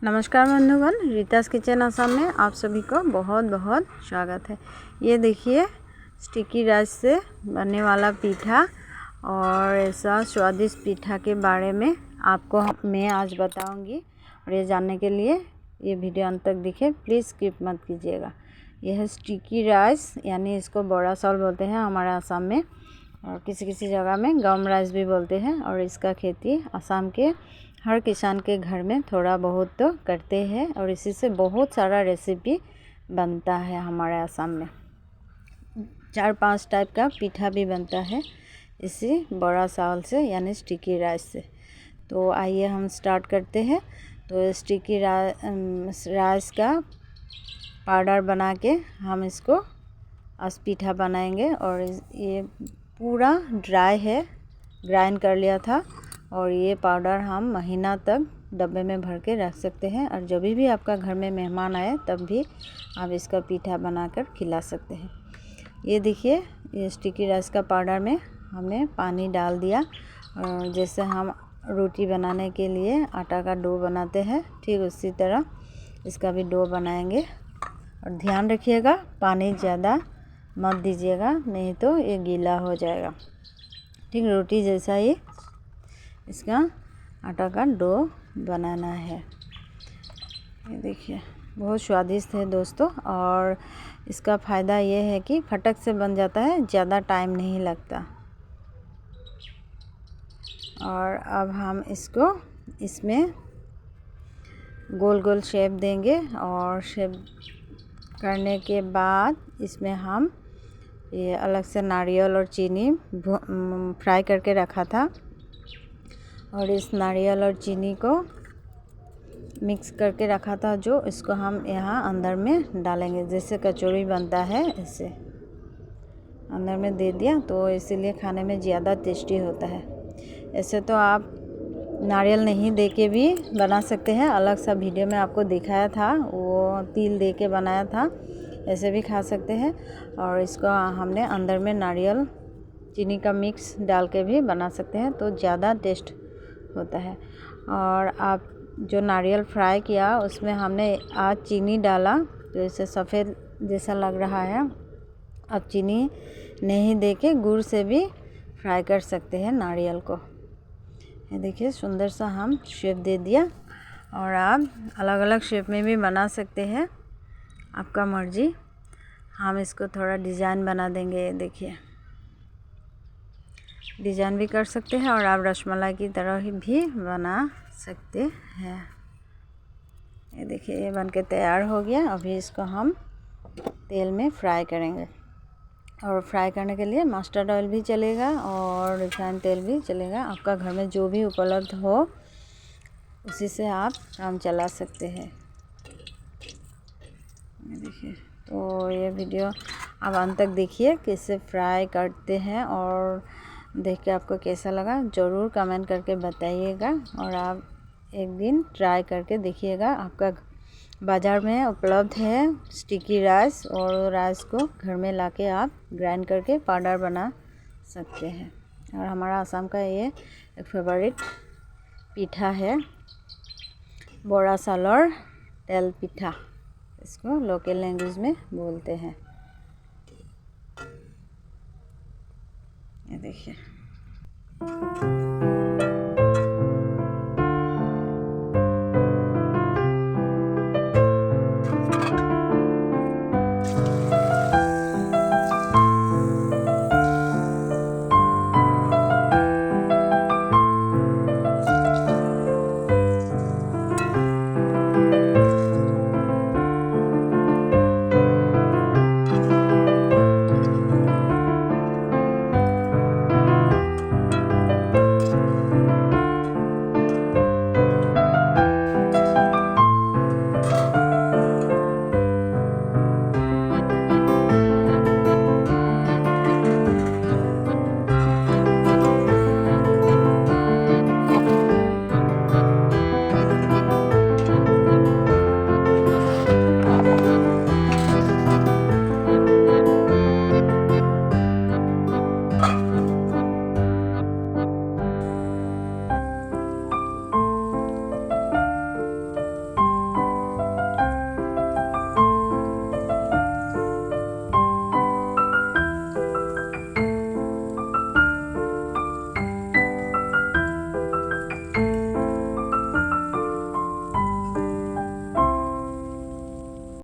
नमस्कार बंधुगण, रीतास किचन आसाम में आप सभी को बहुत बहुत स्वागत है। ये देखिए स्टिकी राइस से बनने वाला पीठा और ऐसा स्वादिष्ट पीठा के बारे में आपको मैं आज बताऊंगी। और ये जानने के लिए ये वीडियो अंत तक दिखे, प्लीज़ स्किप मत कीजिएगा। यह है स्टिकी राइस, यानी इसको बड़ा चावल बोलते हैं हमारे आसाम में, और किसी किसी जगह में गम राइस भी बोलते हैं। और इसका खेती आसाम के हर किसान के घर में थोड़ा बहुत तो करते हैं, और इसी से बहुत सारा रेसिपी बनता है हमारे आसाम में। 4-5 टाइप का पीठा भी बनता है इसी बड़ा चावल से, यानी स्टिकी राइस से। तो आइए हम स्टार्ट करते हैं। तो स्टिकी राइस का पाउडर बना के हम इसको आज पीठा बनाएंगे। और ये पूरा ड्राई है, ग्राइंड कर लिया था, और ये पाउडर हम महीना तक डब्बे में भर के रख सकते हैं। और जब भी आपका घर में मेहमान आए तब भी आप इसका पीठा बनाकर खिला सकते हैं। ये देखिए, ये स्टिकी राइस का पाउडर में हमने पानी डाल दिया, और जैसे हम रोटी बनाने के लिए आटा का डो बनाते हैं, ठीक उसी तरह इसका भी डो बनाएंगे। और ध्यान रखिएगा, पानी ज़्यादा मत दीजिएगा, नहीं तो ये गीला हो जाएगा। ठीक रोटी जैसा ही इसका आटा का डो बनाना है। ये देखिए, बहुत स्वादिष्ट है दोस्तों, और इसका फ़ायदा ये है कि फटक से बन जाता है, ज़्यादा टाइम नहीं लगता। और अब हम इसको इसमें गोल गोल शेप देंगे, और शेप करने के बाद इसमें हम ये अलग से नारियल और चीनी फ्राई करके रखा था, और इस नारियल और चीनी को मिक्स करके रखा था, जो इसको हम यहाँ अंदर में डालेंगे। जैसे कचौड़ी बनता है ऐसे अंदर में दे दिया, तो इसीलिए खाने में ज़्यादा टेस्टी होता है। ऐसे तो आप नारियल नहीं दे के भी बना सकते हैं, अलग सा वीडियो में आपको दिखाया था, वो तिल दे के बनाया था, ऐसे भी खा सकते हैं। और इसको हमने अंदर में नारियल चीनी का मिक्स डाल के भी बना सकते हैं, तो ज़्यादा टेस्ट होता है। और आप जो नारियल फ्राई किया उसमें हमने आज चीनी डाला, तो इसे सफ़ेद जैसा लग रहा है। अब चीनी नहीं दे के गुड़ से भी फ्राई कर सकते हैं नारियल को। ये देखिए, सुंदर सा हम शेप दे दिया, और आप अलग अलग शेप में भी बना सकते हैं, आपका मर्जी। हम इसको थोड़ा डिज़ाइन बना देंगे। ये देखिए, डिज़ाइन भी कर सकते हैं, और आप रसमलाई की तरह ही भी बना सकते हैं। ये देखिए, ये बनके तैयार हो गया। अभी इसको हम तेल में फ्राई करेंगे, और फ्राई करने के लिए मस्टर्ड ऑयल भी चलेगा और रिफाइंड तेल भी चलेगा। आपका घर में जो भी उपलब्ध हो उसी से आप काम चला सकते हैं। ये देखिए, तो ये वीडियो आप अंत तक देखिए कैसे फ्राई करते हैं, और देख के आपको कैसा लगा ज़रूर कमेंट करके बताइएगा। और आप एक दिन ट्राई करके देखिएगा। आपका बाज़ार में उपलब्ध है स्टिकी राइस, और राइस को घर में लाके आप ग्राइंड करके पाउडर बना सकते हैं। और हमारा आसाम का ये एक फेवरेट पीठा है, बड़ा चावल तेल पीठा, इसको लोकल लैंग्वेज में बोलते हैं। ये देखिए।